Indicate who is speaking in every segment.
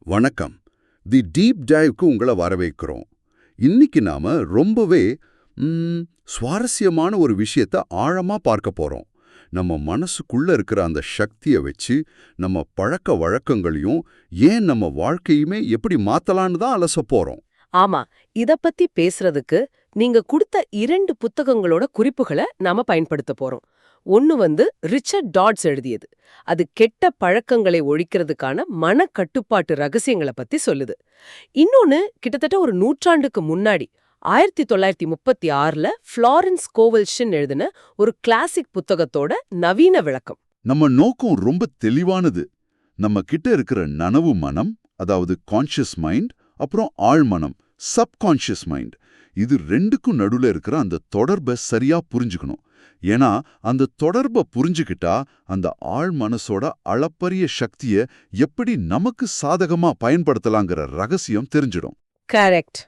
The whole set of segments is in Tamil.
Speaker 1: வணக்கம். தி டீப் டைவ்க்கு உங்களை வரவேற்கிறோம். இன்னைக்கு நாம ரொம்பவே சுவாரஸ்யமான ஒரு விஷயத்த ஆழமா பார்க்க போறோம். நம்ம மனசுக்குள்ள இருக்கிற அந்த சக்தியை வச்சு நம்ம பழக்க வழக்கங்களையும் ஏன் நம்ம வாழ்க்கையுமே எப்படி மாத்தலான்னு தான் அலசப் போறோம்.
Speaker 2: ஆமா, இத பத்தி பேசுறதுக்கு நீங்க குடுத்த 2 புத்தகங்களோட குறிப்புகள நாம பயன்படுத்த போறோம். ஒன்னு ரிச்சர்ட் டாட்ஸ் எழுதியது. அது கெட்ட பழக்கங்களை ஒழிக்கிறதுக்கான மனக்கட்டுப்பாட்டு ரகசியங்கள பத்தி சொல்லுது. இன்னொன்னு கிட்டத்தட்ட ஒரு நூற்றாண்டுக்கு முன்னாடி 1936ல ஃப்ளாரன்ஸ் கோவல்ஷன் எழுதின ஒரு கிளாசிக் புத்தகத்தோட நவீன விளக்கம்.
Speaker 1: நம்ம நோக்கம் ரொம்ப தெளிவானது. நம்ம கிட்ட இருக்கிற நனவு மனம், அதாவது கான்ஷியஸ் மைண்ட், அப்புறம் ஆழ்மனம், சப்கான்ஷியஸ் மைண்ட், இது ரெண்டுக்கும் நடுவுல இருக்கிற அந்த தொடர்பை சரியா புரிஞ்சுக்கணும். ஏன்னா அந்த தொடர்பை புரிஞ்சுக்கிட்டா அந்த ஆழ் மனசோட அளப்பரிய சக்தியை எப்படி நமக்கு சாதகமா பயன்படுத்தலாங்கிற ரகசியம் தெரிஞ்சிடும்.
Speaker 2: கரெக்ட்.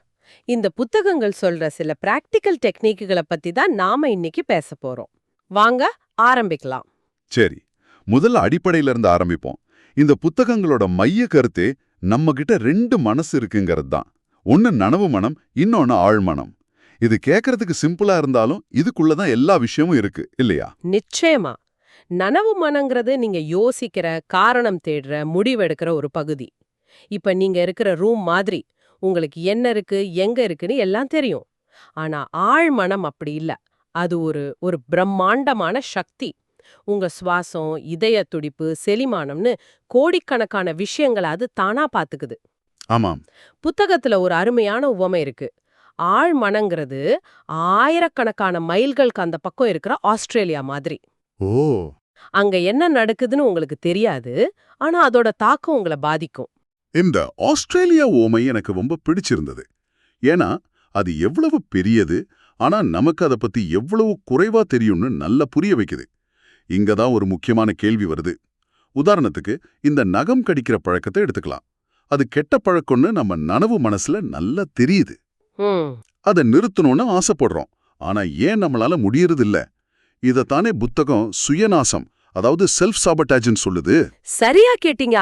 Speaker 2: இந்த புத்தகங்கள் சொல்ற சில பிராக்டிக்கல் டெக்னிக்குகளை பத்தி தான் நாம இன்னைக்கு பேச போறோம். வாங்க ஆரம்பிக்கலாம்.
Speaker 1: சரி, முதல்ல அடிப்படையில இருந்து ஆரம்பிப்போம். இந்த புத்தகங்களோட மைய கருத்தே நம்ம கிட்ட 2 மனசு இருக்குங்கிறது தான். ஒன்னு நனவு மனம், இன்னொன்னு ஆழ்மனம். இது கேட்கறதுக்கு சிம்பிளா இருந்தாலும் இதுக்குள்ளதான் எல்லா விஷயமும் இருக்கு இல்லையா?
Speaker 2: நிச்சயமா. நனவு மனங்கிறது நீங்க யோசிக்கிற, காரணம் தேடுற, முடிவெடுக்கிற ஒரு பகுதி. இப்ப நீங்க இருக்கிற ரூம் மாதிரி உங்களுக்கு என்ன இருக்கு, எங்க இருக்குன்னு எல்லாம் தெரியும். ஆனா ஆழ்மனம் அப்படி இல்ல. அது ஒரு பிரம்மாண்டமான சக்தி. உங்க சுவாசம், இதய துடிப்பு, செரிமானம்னு கோடிக்கணக்கான விஷயங்களை அது தானா பாத்துக்குது.
Speaker 1: ஆமாம்.
Speaker 2: புத்தகத்துல ஒரு அருமையான உவமை இருக்கு. ஆழ்மனங்கிறது ஆயிரக்கணக்கான மைல்களுக்கு அந்த பக்கம் இருக்கிற ஆஸ்திரேலியா மாதிரி.
Speaker 1: ஓ,
Speaker 2: அங்க என்ன நடக்குதுன்னு உங்களுக்கு தெரியாது, ஆனா அதோட தாக்கம் உங்களை பாதிக்கும்.
Speaker 1: இந்த ஆஸ்திரேலியா ஓமை எனக்கு ரொம்ப பிடிச்சிருந்தது. ஏன்னா அது எவ்வளவு பெரியது, ஆனா நமக்கு அதை பத்தி எவ்வளவு குறைவா தெரியும்னு நல்லா புரிய வைக்குது. இங்கதான் ஒரு முக்கியமான கேள்வி வருது. உதாரணத்துக்கு இந்த நகம் கடிக்கிற பழக்கத்தை எடுத்துக்கலாம். அது கெட்ட பழக்கம்னு நம்ம நனவு மனசுல நல்லா தெரியுது. அதை நிறுத்தணும்னு ஆசைப்படுறோம். ஆனா ஏன் நம்மளால முடியறது இல்ல? இதத்தானே புத்தகம் சுயநாசம், அதாவது செல்ஃப் சாபட்டாஜ்னு சொல்லுது.
Speaker 2: சரியா கேட்டீங்க.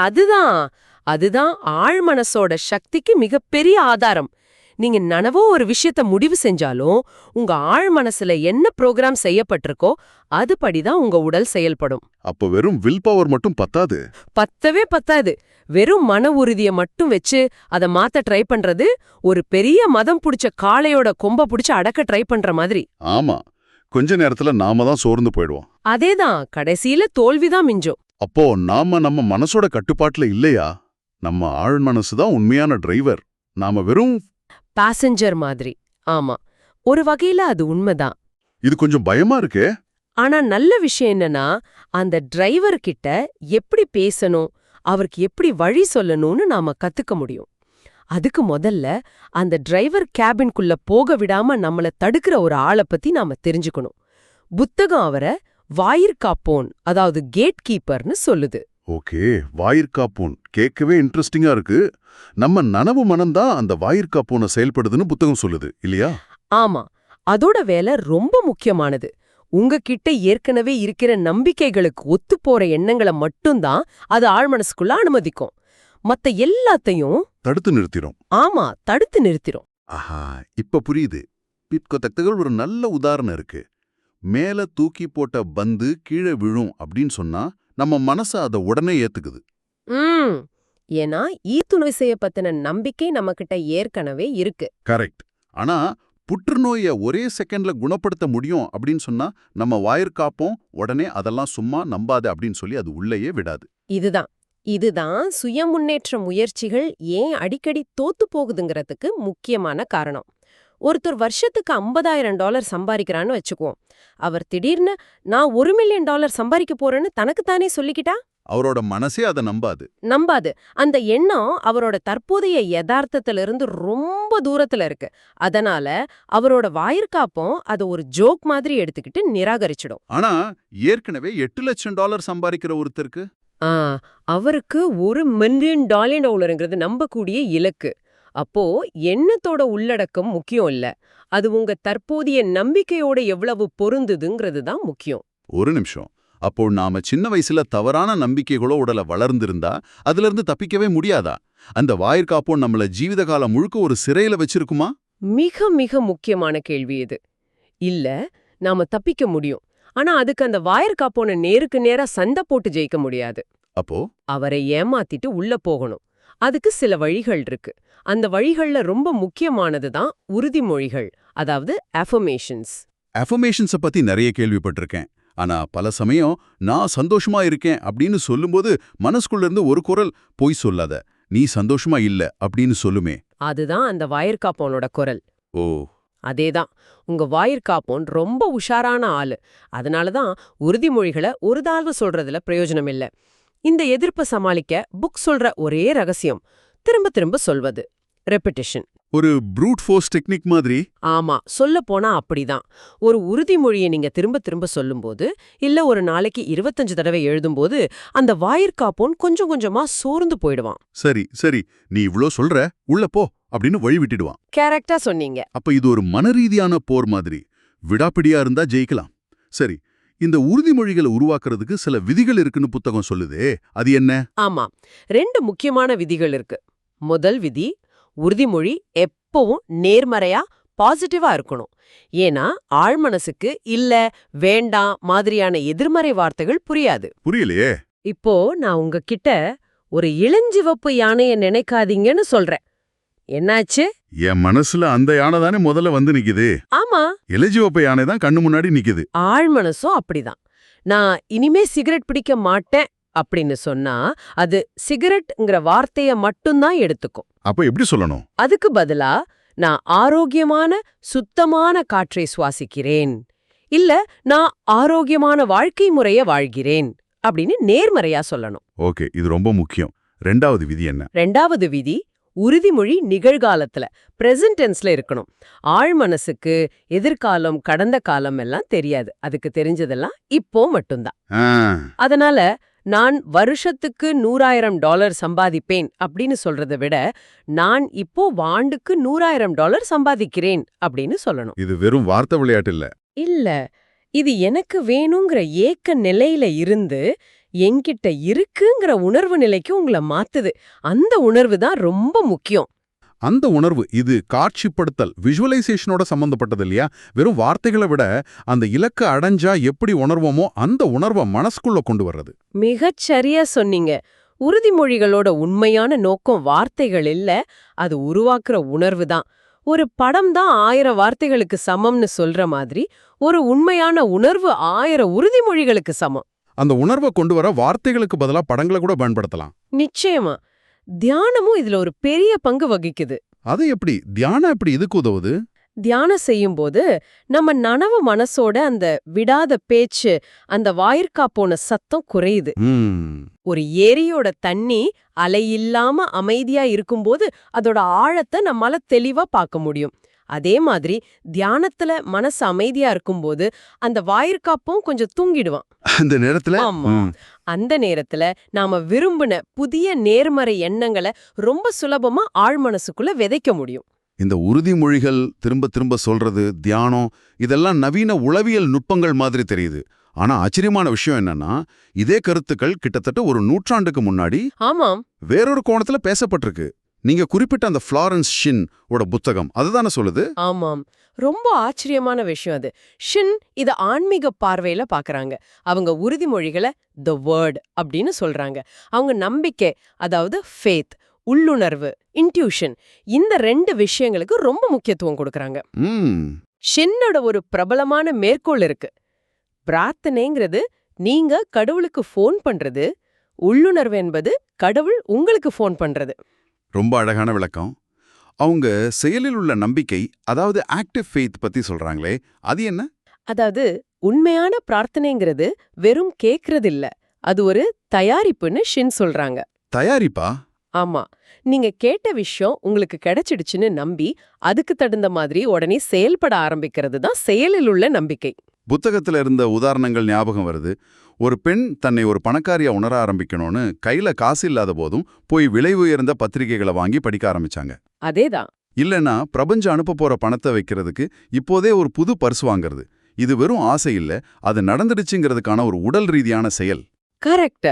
Speaker 2: அதுதான் ஆழ்மனசோட சக்திக்கு மிகப்பெரிய ஆதாரம். நீங்க நனவோ ஒரு விஷயத்த முடிவு செஞ்சாலும் உங்க ஆழ்மனசுல என்ன ப்ரோக்ராம் செய்யப்பட்டிருக்கோ அதுபடிதான் உங்க உடல் செயல்படும்.
Speaker 1: அப்ப வெறும் வில் பவர் மட்டும் பத்தாது.
Speaker 2: பத்தவே பத்தாது. வெறும் மன உறுதிய மட்டும் வச்சு அத மாத்த ட்ரை பண்றது ஒரு பெரிய மதம் புடிச்ச காளையோட கொம்ப புடிச்சு அடக்க ட்ரை பண்ற மாதிரி.
Speaker 1: ஆமா, கொஞ்ச நேரத்துல நாம தான் சோர்ந்து போயிடுவோம்.
Speaker 2: அதேதான், கடைசியில தோல்விதான் மிஞ்சும்.
Speaker 1: அப்போ நாம நம்ம மனசோட கட்டுப்பாட்டுல இல்லையா? நம்ம ஆழ் மனசு தான் உண்மையான டிரைவர். நாம வெறும்
Speaker 2: பாசஞ்சர் மாதிரி. ஆமா, ஒரு வகையில அது உண்மைதான்.
Speaker 1: இது கொஞ்சம் பயமா இருக்கே.
Speaker 2: ஆனா நல்ல விஷயம் என்னன்னா, அந்த டிரைவர் கிட்ட எப்படி பேசணும், அவருக்கு எப்படி வழி சொல்லணும்னு நாம கத்துக்க முடியும். அதுக்கு முதல்ல அந்த டிரைவர் கேபின்குள்ள போக விடாம நம்மள தடுக்கிற ஒரு ஆளை பத்தி நாம தெரிஞ்சுக்கணும். புத்தகம் அவரை வாயிற்காப்போன், அதாவது கேட் கீப்பர்னு சொல்லுது.
Speaker 1: ஓகே, வாயிற்காப்போன் கேட்கவே இன்ட்ரெஸ்டிங்கா இருக்கு. நம்ம நனவு மனம்தான் அந்த வாயிற்காப்போனை செயல்படுதுன்னு புத்தகம் சொல்லுது இல்லையா?
Speaker 2: ஆமா, அதோட வேலை ரொம்ப முக்கியமானது. உங்ககிட்ட ஏற்கனவே இருக்கிற நம்பிக்கைகளுக்கு ஒத்துப்போற எண்ணங்களை மட்டும்தான் அது ஆழ்மனசுக்குள்ள அனுமதிக்கும். மத்த எல்லாத்தையும்
Speaker 1: தடுத்து நிறுத்திடும்.
Speaker 2: ஆமா, தடுத்து நிறுத்திடும்.
Speaker 1: ஆஹா, இப்ப புரியுது. பிற்கத்தக்கள் ஒரு நல்ல உதாரணம் இருக்கு. மேல தூக்கி போட்ட பந்து கீழே விழும் அப்படின்னு சொன்னா நம்ம மனச அதை உடனே ஏத்துக்குது.
Speaker 2: ஏன்னா ஈத்துணவிசைய பத்தின நம்பிக்கை நம்மகிட்ட ஏற்கனவே இருக்கு.
Speaker 1: கரெக்ட். ஆனா புற்றுநோயை ஒரே செகண்ட்ல குணப்படுத்த முடியும் அப்படின்னு சொன்னா நம்ம வாயிற்காப்போம் உடனே அதெல்லாம் சும்மா நம்பாது அப்படின்னு சொல்லி அது உள்ளேயே விடாது.
Speaker 2: இதுதான் சுய முன்னேற்ற முயற்சிகள் ஏன் அடிக்கடி தோத்து போகுதுங்கிறதுக்கு முக்கியமான காரணம். ஒருத்தர் வருஷத்துக்கு $50,000 சம்பாதிக்கிறான்னு வச்சுக்குவோம். அவர் திடீர்னு நான் $1 மில்லியன் சம்பாதிக்க போறேன்னு தனக்குத்தானே சொல்லிக்கிட்டா
Speaker 1: அவரோட மனசே அதை நம்பாது.
Speaker 2: அந்த எண்ணம் அவரோட தற்போதைய யதார்த்தத்திலிருந்து ரொம்ப தூரத்துல இருக்கு. அதனால அவரோட வாயிற்காப்பம் அதை ஒரு ஜோக் மாதிரி எடுத்துக்கிட்டு நிராகரிச்சிடும்.
Speaker 1: ஆனா ஏற்கனவே $8 லட்சம் சம்பாதிக்கிற ஒருத்தருக்கு
Speaker 2: அவருக்கு $1 மில்லியன் நம்பக்கூடிய இலக்கு. அப்போ எண்ணத்தோட உள்ளடக்கம் முக்கியம் இல்ல, அது உங்க தற்போதைய நம்பிக்கையோட எவ்வளவு பொருந்துதுங்கிறது தான் முக்கியம்.
Speaker 1: ஒரு நிமிஷம். அப்போ நாம சின்ன வயசுல தவறான நம்பிக்கைகளோ உடல வளர்ந்திருந்தா அதுல இருந்து தப்பிக்கவே முடியாதா? அந்த வாயிற்காப்போன் நம்மள ஜீவிதகாலம் முழுக்க ஒரு சிறையில வச்சிருக்குமா?
Speaker 2: மிக மிக முக்கியமான கேள்வி இது. இல்ல, நாம தப்பிக்க முடியும். ஆனா அதுக்கு அந்த வாயிற்காப்போன நேருக்கு நேரா சண்டை போட்டு ஜெயிக்க முடியாது.
Speaker 1: அப்போ
Speaker 2: அவரை ஏமாத்திட்டு உள்ள போகணும். அதுக்கு சில வழிகள் இருக்கு. அந்த வழிகள்ல ரொம்ப முக்கியமானது தான் உறுதிமொழிகள், அதாவது அஃபர்மேஷன்ஸ்.
Speaker 1: அஃபர்மேஷன்ஸ பத்தி நிறைய கேள்விப்பட்டிருக்கேன். ஆனா பல சமயம் நான் சந்தோஷமா இருக்கேன் அப்படின்னு சொல்லும்போது மனசுக்குள்ள இருந்து ஒரு குரல், பொய் சொல்லாத, நீ சந்தோஷமா இல்ல அப்படின்னு சொல்லுமே.
Speaker 2: அதுதான் அந்த வாயிற்காப்போனோட குரல்.
Speaker 1: ஓ,
Speaker 2: அதேதான். உங்க வாயிற்காப்போன் ரொம்ப உஷாரான ஆளு. அதனாலதான் உறுதிமொழிகளை ஒரு தடவை சொல்றதுல பிரயோஜனம் இல்ல. இந்த எதிர்ப்பை சமாளிக்க புக் சொல்ற ஒரே ரகசியம் திரும்ப திரும்ப சொல்வது, ரெப்பிட்டிஷன்.
Speaker 1: ஒரு ப்ரூட் ஃபோர்ஸ் டெக்னிக் மாதிரி.
Speaker 2: ஆமா, சொல்லப் போனா அப்படிதான். ஒரு உறுதிமொழியை நீங்க திரும்ப திரும்ப சொல்லும்போது, இல்ல ஒரு நாளைக்கு 25 தடவை எழுதும்போது, அந்த வாயிற்காப்போன் கொஞ்சம் கொஞ்சமா சோர்ந்து போயிடுவான்.
Speaker 1: சரி சரி, நீ இவ்ளோ சொல்ற, உள்ள போ அப்படின்னு வழி விட்டுடுவான்.
Speaker 2: கரெக்டா சொன்னீங்க.
Speaker 1: அப்ப இது ஒரு மனரீதியான போர் மாதிரி. விடாப்பிடியா இருந்தா ஜெயிக்கலாம். சரி, இந்த உறுதிமொழிகளை உருவாக்குறதுக்கு சில விதிகள் இருக்குன்னு புத்தகம் சொல்லுதே, அது என்ன?
Speaker 2: ஆமா, 2 முக்கியமான விதிகள் இருக்கு. முதல் விதி, உறுதிமொழி எப்பவும் நேர்மறையா பாசிட்டிவா இருக்கணும். ஏன்னா ஆழ்மனசுக்கு இல்ல, வேண்டாம் மாதிரியான எதிர்மறை வார்த்தைகள் புரியாது.
Speaker 1: புரியலையே.
Speaker 2: இப்போ நான் உங்ககிட்ட ஒரு இளஞ்சிவப்பு யானைய நினைக்காதீங்கன்னு சொல்றேன். என்னாச்சு?
Speaker 1: என் மனசுல அந்த யானை தானே முதல்ல வந்து நிக்குது.
Speaker 2: ஆமா,
Speaker 1: இளஞ்சிவப்பு யானை தான் கண்ணு முன்னாடி நிக்குது.
Speaker 2: ஆழ்மனசும் அப்படிதான். நான் இனிமே சிகரெட் பிடிக்க மாட்டேன் அப்படின்னு சொன்னா அது சிகரெட்ங்கிற வார்த்தைய மட்டும்தான் எடுத்துக்கும்.
Speaker 1: அப்ப எப்படி சொல்லணும்?
Speaker 2: அதுக்கு பதிலா நான் ஆரோக்கியமான சுத்தமான காற்றை சுவாசிக்கிறேன், இல்ல நான் ஆரோக்கியமான வாழ்க்கை முறைய வாழ்கிறேன் அப்படின்னு நேர்மறையா சொல்லணும்.
Speaker 1: ஓகே, இது ரொம்ப முக்கியம். 2வது விதி என்ன?
Speaker 2: 2வது விதி, உறுதிமொழி நிகழ்காலத்துல பிரசன்ட் டென்ஸ்ல இருக்கணும். ஆழ்மனசுக்கு எதிர்காலம் கடந்த காலம் எல்லாம் தெரியாது. அதுக்கு தெரிஞ்சதெல்லாம் இப்போ மட்டும்தான்.
Speaker 1: ஆ,
Speaker 2: அதனால நான் வருஷத்துக்கு $100,000 சம்பாதிப்பேன் அப்படின்னு சொல்றதை விட, நான் இப்போ ஆண்டுக்கு $100,000 சம்பாதிக்கிறேன் அப்படின்னு சொல்லணும்.
Speaker 1: இது வெறும் வார்த்தை விளையாட்டு இல்ல.
Speaker 2: இல்ல, இது எனக்கு வேணுங்கிற ஏக்க நிலையில இருந்து என்கிட்ட இருக்குங்கிற உணர்வு நிலைக்கு உங்களை மாத்துது. அந்த உணர்வு தான் ரொம்ப முக்கியம்.
Speaker 1: அந்த உணர்வு, இது காட்சிப்படுத்தல், விஷுவலைசேஷனோட சம்பந்தப்பட்டது இல்லையா? வெறும் வார்த்தைகளை விட அந்த இலக்க அடைஞ்சா எப்படி உணர்வோமோ அந்த உணர்வை மனசுக்குள்ள கொண்டு வர்றது.
Speaker 2: மிகச் சரியா சொன்னீங்க. உறுதிமொழிகளோட உண்மையான நோக்கம் வார்த்தைகள் இல்ல, அது உருவாக்குற உணர்வு தான். ஒரு படம் தான் 1000 வார்த்தைகளுக்கு சமம்னு சொல்ற மாதிரி, ஒரு உண்மையான உணர்வு 1000 உறுதிமொழிகளுக்கு சமம்.
Speaker 1: அந்த உணர்வை கொண்டு வர வார்த்தைகளுக்கு பதிலா படங்களை கூட பயன்படுத்தலாம்.
Speaker 2: நிச்சயமா. தியானமும் இதுல ஒரு பெரிய பங்கு வகிக்குது.
Speaker 1: அது எப்படி? தியானம் எப்படி இதுக்கு உதவுது?
Speaker 2: தியானம் செய்யும்போது நம்ம நனவு மனசோட அந்த விடாத பேச்சு, அந்த வாயிற்காப்போன சத்தம் குறையுது. ஒரு ஏரியோட தண்ணி அலையில்லாம அமைதியா இருக்கும்போது அதோட ஆழத்தை நம்மால தெளிவா பார்க்க முடியும். அதே மாதிரி தியானத்துல மனசு அமைதியா இருக்கும்போது அந்த வாயிற்காப்பும் கொஞ்சம் தூங்கிடுவான்.
Speaker 1: அந்த நேரத்துல
Speaker 2: ஆமா, அந்த நேரத்துல நாம விரும்பின புதிய நேர்மறை எண்ணங்களை ரொம்ப சுலபமா ஆழ்மனசுக்குள்ள விதைக்க முடியும்.
Speaker 1: இந்த உறுதிமொழிகள் திரும்ப திரும்ப சொல்றது, தியானம், இதெல்லாம் நவீன உளவியல் நுட்பங்கள் மாதிரி தெரியுது. ஆனா ஆச்சரியமான விஷயம் என்னன்னா, இதே கருத்துக்கள் கிட்டத்தட்ட ஒரு நூற்றாண்டுக்கு முன்னாடி
Speaker 2: ஆமாம்,
Speaker 1: வேறொரு கோணத்துல பேசப்பட்டிருக்கு. நீங்க குறிப்பிட்ட அந்த ஃப்ளாரன்ஸ் ஷின் ஓட புத்தகம் அதுதானே சொல்லுது?
Speaker 2: ஆமாம். ரொம்ப ஆச்சரியமான விஷயம் அது. ஷின் இத ஆன்மீக பார்வையில பாக்குறாங்க. அவங்க உறுதிமொழிகளை தி வேர்ட் அப்படின்னு சொல்றாங்க. அவங்க நம்பிக்கை, அதாவது ஃபேத், உள்ளுணர்வு, இன்ட்யூஷன், இந்த 2 விஷயங்களுக்கு ரொம்ப முக்கியத்துவம் கொடுக்கறாங்க. ஷின்னோட ஒரு பிரபலமான மேற்கோள் இருக்கு. பிரார்த்தனைங்கிறது நீங்க கடவுளுக்கு ஃபோன் பண்றது, உள்ளுணர்வு என்பது கடவுள் உங்களுக்கு ஃபோன் பண்றது.
Speaker 1: ரொம்ப அழகான விளக்கம். அவங்க செயலில் உள்ள நம்பிக்கை, அதாவது ஆக்டிவ் ஃபெய்த் பத்தி சொல்றாங்களே, அது என்ன?
Speaker 2: அதாவது உண்மையான பிரார்த்தனைங்கிறது வெறும் கேக்குறது இல்ல, அது ஒரு தயாரிப்புன்னு ஷின் சொல்றாங்க.
Speaker 1: தயாரிப்பா?
Speaker 2: ஆமா, நீங்க கேட்ட விஷயம் உங்களுக்கு கிடைச்சிடுச்சுன்னு நம்பி அதுக்கு தகுந்த மாதிரி உடனே செயல்பட ஆரம்பிக்கிறது தான் செயலில் உள்ள நம்பிக்கை.
Speaker 1: புத்தகத்துல இருந்த உதாரணங்கள் ஞாபகம் வருது. ஒரு பெண் தன்னை ஒரு பணக்காரியா உணர ஆரம்பிக்கணும்னு கையில காசு இல்லாத போதும் போய் விலை உயர்ந்த பத்திரிகைகளை வாங்கி படிக்க ஆரம்பிச்சாங்க.
Speaker 2: அதேதான்.
Speaker 1: இல்லைன்னா பிரபஞ்சம் அனுப்ப போற பணத்தை வைக்கிறதுக்கு இப்போதே ஒரு புது பர்ஸ் வாங்குறது. இது வெறும் ஆசை இல்ல, அது நடந்துடுச்சுங்கிறதுக்கான ஒரு உடல் ரீதியான செயல்.
Speaker 2: கரெக்ட்.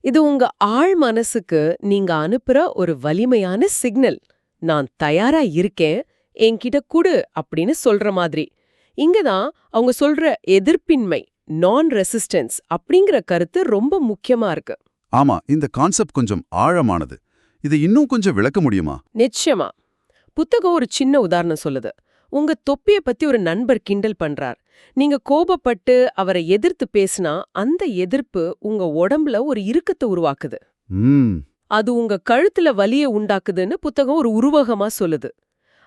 Speaker 2: இது உங்க ஆழ் மனசுக்கு நீங்க அனுப்புற ஒரு வலிமையான சிக்னல். நான் தயாரா இருக்கேன், என்கிட்ட குடு அப்படின்னு சொல்ற மாதிரி. இங்கதான் அவங்க சொல்ற எதிர்ப்பின்மை, நான் ரெசிஸ்டன்ஸ் அப்படிங்கிற கருத்து ரொம்ப முக்கியமா இருக்கு.
Speaker 1: ஆமா, இந்த கான்செப்ட் கொஞ்சம் ஆழமானது. இதை இன்னும் கொஞ்சம் விளக்க முடியுமா?
Speaker 2: நிச்சயமா. புத்தகம் ஒரு சின்ன உதாரணம் சொல்லுது. உங்க தொப்பிய பத்தி ஒரு நண்பர் கிண்டல் பண்றார். நீங்க கோபப்பட்டு அவரை எதிர்த்து பேசினா அந்த எதிர்ப்பு உங்க உடம்புல ஒரு இறுக்கத்தை உருவாக்குது.
Speaker 1: ம்
Speaker 2: அது உங்க கழுத்துல வலிய உண்டாக்குதுன்னு புத்தகம் ஒரு உருவகமா சொல்லுது.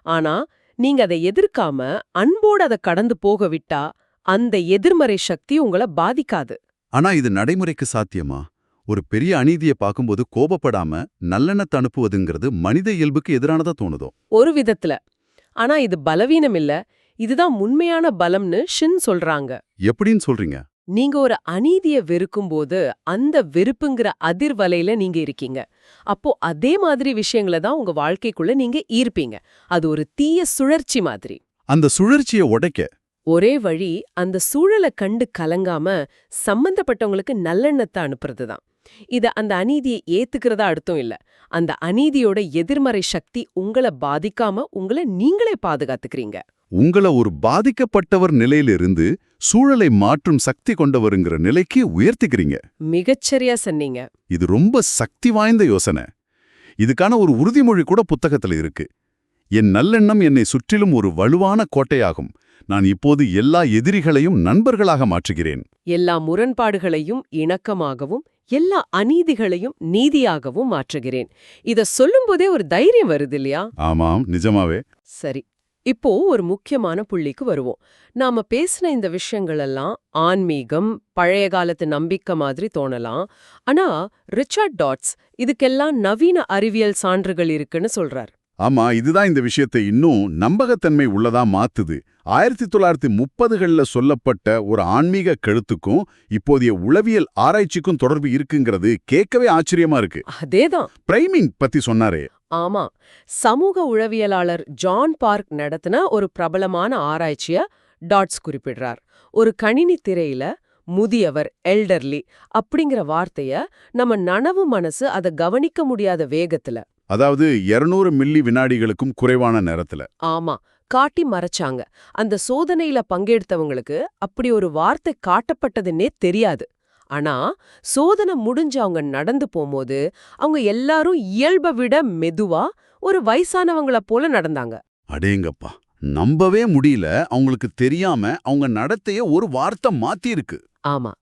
Speaker 2: ஆனா நீங்க அதை எதிர்க்காம அன்போட அதை கடந்து போக விட்டா அந்த எதிர்மறை சக்தி உங்கள பாதிக்காது.
Speaker 1: ஆனா இது நடைமுறைக்கு சாத்தியமா? ஒரு பெரிய அநீதியை பார்க்கும்போது கோபப்படாம நல்லெண்ணத்தை அனுப்புவதுங்கிறது மனித இயல்புக்கு எதிரானதா தோணுதோ?
Speaker 2: ஒரு விதத்துல. ஆனா இது பலவீனம் இல்ல, இதுதான் உண்மையான பலம்னு ஷின் சொல்றாங்க.
Speaker 1: எப்படின்னு சொல்றீங்க?
Speaker 2: நீங்க ஒரு அநீதிய வெறுக்கும்போது அந்த வெறுப்புங்கிற அதிர்வலையில நீங்க இருக்கீங்க. அப்போ அதே மாதிரி விஷயங்களை தான் உங்க வாழ்க்கைக்குள்ள நீங்க ஈர்ப்பீங்க. அது ஒரு தீய சுழற்சி மாதிரி.
Speaker 1: அந்த சுழற்சியை உடைக்க
Speaker 2: ஒரே வழி அந்த சூழலை கண்டு கலங்காம சம்பந்தப்பட்டவங்களுக்கு நல்லெண்ணத்தை அனுப்புறது தான். அந்த அநீதியை ஏத்துக்கிறதா அர்த்தம் இல்ல. அந்த அநீதியோட எதிர்மறை சக்தி உங்களை பாதிக்காம உங்களை நீங்களே பாதுகாத்துக்கிறீங்க.
Speaker 1: உங்களை ஒரு பாதிக்கப்பட்டவர் நிலையிலிருந்து சூழலை மாற்றும் சக்தி கொண்டவருங்கிற நிலைக்கு உயர்த்திக்கிறீங்க.
Speaker 2: மிகச்சரியா சொன்னீங்க.
Speaker 1: இது ரொம்ப சக்தி வாய்ந்த யோசனை. இதுக்கான ஒரு உறுதிமொழி கூட புத்தகத்துல இருக்கு. என் நல்லெண்ணம் என்னை சுற்றிலும் ஒரு வலுவான கோட்டையாகும். நான் இப்போது எல்லா எதிரிகளையும் நண்பர்களாக மாற்றுகிறேன்.
Speaker 2: எல்லா முரண்பாடுகளையும் இணக்கமாகவும் எல்லா அநீதிகளையும் நீதியாகவும் மாற்றுகிறேன். இத சொல்லும்போதே ஒரு தைரியம் வருது இல்லையா?
Speaker 1: ஆமாம், நிஜமாவே.
Speaker 2: சரி, இப்போ ஒரு முக்கியமான புள்ளிக்கு வருவோம். நாம பேசின இந்த விஷயங்கள் எல்லாம் ஆன்மீகம், பழைய காலத்து நம்பிக்கை மாதிரி தோணலாம். ஆனா ரிச்சர்ட் டாட்ஸ் இதுக்கெல்லாம் நவீன அறிவியல் சான்றுகள் இருக்குன்னு சொல்றார்.
Speaker 1: ஆமா, இதுதான் இந்த விஷயத்தை இன்னும் நம்பகத்தன்மை உள்ளதா மாத்துது. 1930கள்ல சொல்லப்பட்ட ஒரு ஆன்மீக கருத்துக்கும் இப்போதைய உளவியல் ஆராய்ச்சிக்கும் தொடர்பு இருக்குங்கிறது கேட்கவே ஆச்சரியமா இருக்கு.
Speaker 2: அதேதான்.
Speaker 1: பிரைமிங் பத்தி சொன்னாரே.
Speaker 2: ஆமா, சமூக உளவியலாளர் ஜான் பார்க் நடத்தின ஒரு பிரபலமான ஆராய்ச்சிய டாட்ஸ் குறிப்பிடுறார். ஒரு கணினி திரையில முதியவர், எல்டர்லி அப்படிங்கிற வார்த்தைய நம்ம நனவு மனசு அதை கவனிக்க முடியாத வேகத்துல,
Speaker 1: அதாவது 200 மில்லி வினாடிகளுக்கும் குறைவான நேரத்துல
Speaker 2: ஆமா, காட்டி மறைச்சாங்க. அந்த சோதனையில பங்கெடுத்தவங்களுக்கு அப்படி ஒரு வார்த்தை காட்டப்பட்டதுன்னே தெரியாது. ஆனா சோதனை முடிஞ்சு அவங்க நடந்து போகும்போது அவங்க எல்லாரும் இயல்பை விட மெதுவா ஒரு வயசானவங்கள போல நடந்தாங்க.
Speaker 1: அடேங்கப்பா, நம்பவே முடியல. அவங்களுக்கு தெரியாம அவங்க நடத்தைய ஒரு வார்த்தை மாத்திருக்கு.
Speaker 2: ஆமா,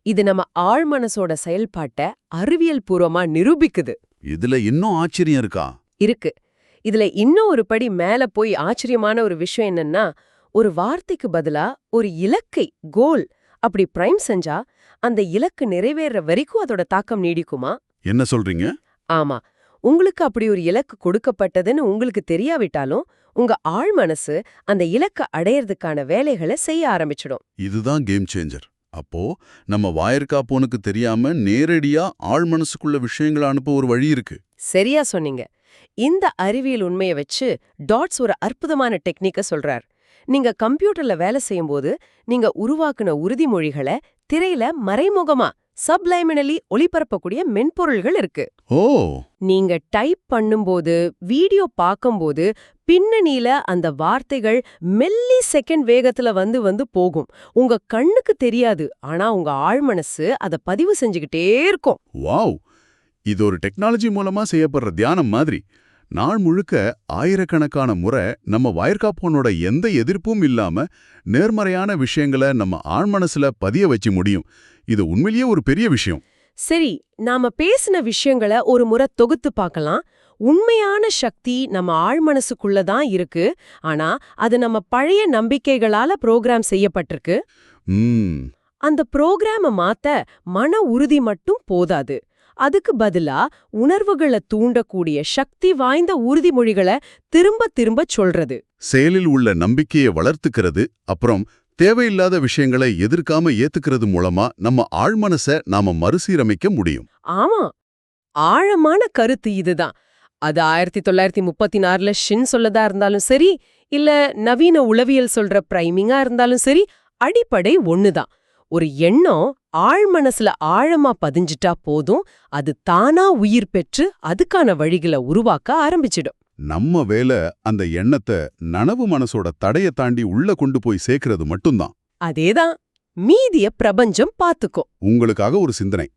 Speaker 2: இது நம்ம ஆழ்மனசோட செயல்பாட்ட அறிவியல் பூர்வமா நிரூபிக்குது.
Speaker 1: இதுல இன்னும் ஆச்சரியம் இருக்கா?
Speaker 2: இருக்கு. இதுல இன்னும் ஒரு படி மேல போய் ஆச்சரியமான ஒரு விஷயம் என்னன்னா, ஒரு வார்த்தைக்கு பதிலா ஒரு இலக்கை, கோல் அப்படி பிரைம் செஞ்சா அந்த இலக்கு நிறைவேற வரைக்கும் அதோட தாக்கம் நீடிக்குமா?
Speaker 1: என்ன சொல்றீங்க?
Speaker 2: ஆமா, உங்களுக்கு அப்படி ஒரு இலக்கு கொடுக்கப்பட்டதுன்னு உங்களுக்கு தெரியாவிட்டாலும் உங்க ஆழ்மனசு அந்த இலக்கை அடையறதுக்கான வேலைகளை செய்ய ஆரம்பிச்சிடும்.
Speaker 1: இதுதான் கேம் சேஞ்சர். அப்போ நம்ம வாயிற்காப்போனுக்கு தெரியாம நேரடியா ஆழ் மனசுக்குள்ள விஷயங்களை அனுப்ப ஒரு வழி இருக்கு.
Speaker 2: சரியா சொன்னீங்க. இந்த அறிவியல் உண்மையை வச்சு டாட்ஸ் ஒரு அற்புதமான டெக்னிக்க சொல்றார். நீங்க கம்ப்யூட்டர்ல வேலை செய்யும்போது நீங்க உருவாக்குன உறுதிமொழிகளை திரையில மறைமுகமா சப்லைமினலி ஒளிபரப்பக்கூடிய மென்பொருள்கள் இருக்கு.
Speaker 1: ஓ,
Speaker 2: நீங்க டைப் பண்ணும்போது, வீடியோ பார்க்கும்போது பின்னணியில அந்த வார்த்தைகள் மில்லி செகண்ட் வேகத்துல வந்து வந்து போகும். உங்க கண்ணுக்கு தெரியாது, ஆனா உங்க ஆழ்மனசு அதை பதிவு செஞ்சுக்கிட்டே இருக்கும்.
Speaker 1: வாவ்! இது ஒரு டெக்னாலஜி மூலமா செய்யப்படுற தியானம் மாதிரி. நாள் முழுக்க ஆயிரக்கணக்கான முறை நம்ம வாயிற்காப்போனோட எந்த எதிர்ப்பும் இல்லாம நேர்மறையான விஷயங்களை நம்ம ஆழ்மனசுல பதிய வச்சு முடியும். இது உண்மையிலேயே ஒரு பெரிய விஷயம்.
Speaker 2: சரி, நாம பேசின விஷயங்களை ஒரு முறை தொகுத்து பார்க்கலாம். உண்மையான சக்தி நம்ம ஆழ்மனசுக்குள்ள தான் இருக்கு. ஆனா அது நம்ம பழைய நம்பிக்கைகளால புரோகிராம் செய்யப்பட்டிருக்கு. அந்த புரோகிராம மாத்த மன உறுதி மட்டும் போதாது. அதுக்கு பதிலா உணர்வுகளை தூண்டக்கூடிய சக்தி வாய்ந்த உறுதிமொழிகளை திரும்ப திரும்ப சொல்றது,
Speaker 1: செயலில் உள்ள நம்பிக்கையை வளர்த்துக்கிறது, அப்புறம் தேவையில்லாத விஷயங்களை எதிர்க்காம ஏத்துக்கிறது மூலமா நம்ம ஆழ்மனசை நாம மறுசீரமைக்க முடியும்.
Speaker 2: ஆமா, ஆழமான கருத்து இதுதான். அது 1934ல ஷின் சொல்லதா இருந்தாலும் சரி, இல்ல நவீன உளவியல் சொல்ற பிரைமிங்கா இருந்தாலும் சரி, அடிப்படை ஒண்ணுதான். ஒரு எண்ணம் ஆழ் மனசுல ஆழமா பதிஞ்சிட்டா போதும், அது தானா உயிர் பெற்று அதுக்கான வழிகளை உருவாக்க ஆரம்பிச்சிடும்.
Speaker 1: நம்ம வேலை அந்த எண்ணத்தை நனவு மனசோட தடைய தாண்டி உள்ள கொண்டு போய் சேர்க்கிறது மட்டும்தான்.
Speaker 2: அதேதான், மீதிய பிரபஞ்சம் பாத்துக்கும்.
Speaker 1: உங்களுக்காக ஒரு சிந்தனை.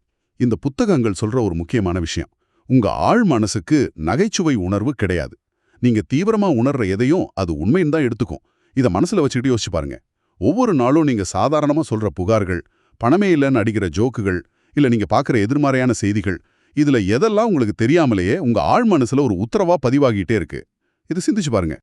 Speaker 1: இந்த புத்தகங்கள் சொல்ற ஒரு முக்கியமான விஷயம், உங்க ஆழ் மனசுக்கு நகைச்சுவை உணர்வு கிடையாது. நீங்க தீவிரமா உணர்ற எதையும் அது உண்மைன்னு தான் எடுத்துக்கும். இத மனசுல வச்சுக்கிட்டு யோசிச்சு பாருங்க. ஒவ்வொரு நாளும் நீங்க சாதாரணமா சொல்ற புகார்கள், பணமே இல்லைன்னு அடிக்கிற ஜோக்குகள், இல்ல நீங்க பாக்குற எதிர்மறையான செய்திகள், இதுல எதெல்லாம் உங்களுக்கு தெரியாமலேயே உங்க ஆழ் மனசுல ஒரு உத்தரவா பதிவாகிட்டே இருக்கு. இது சிந்திச்சு பாருங்க.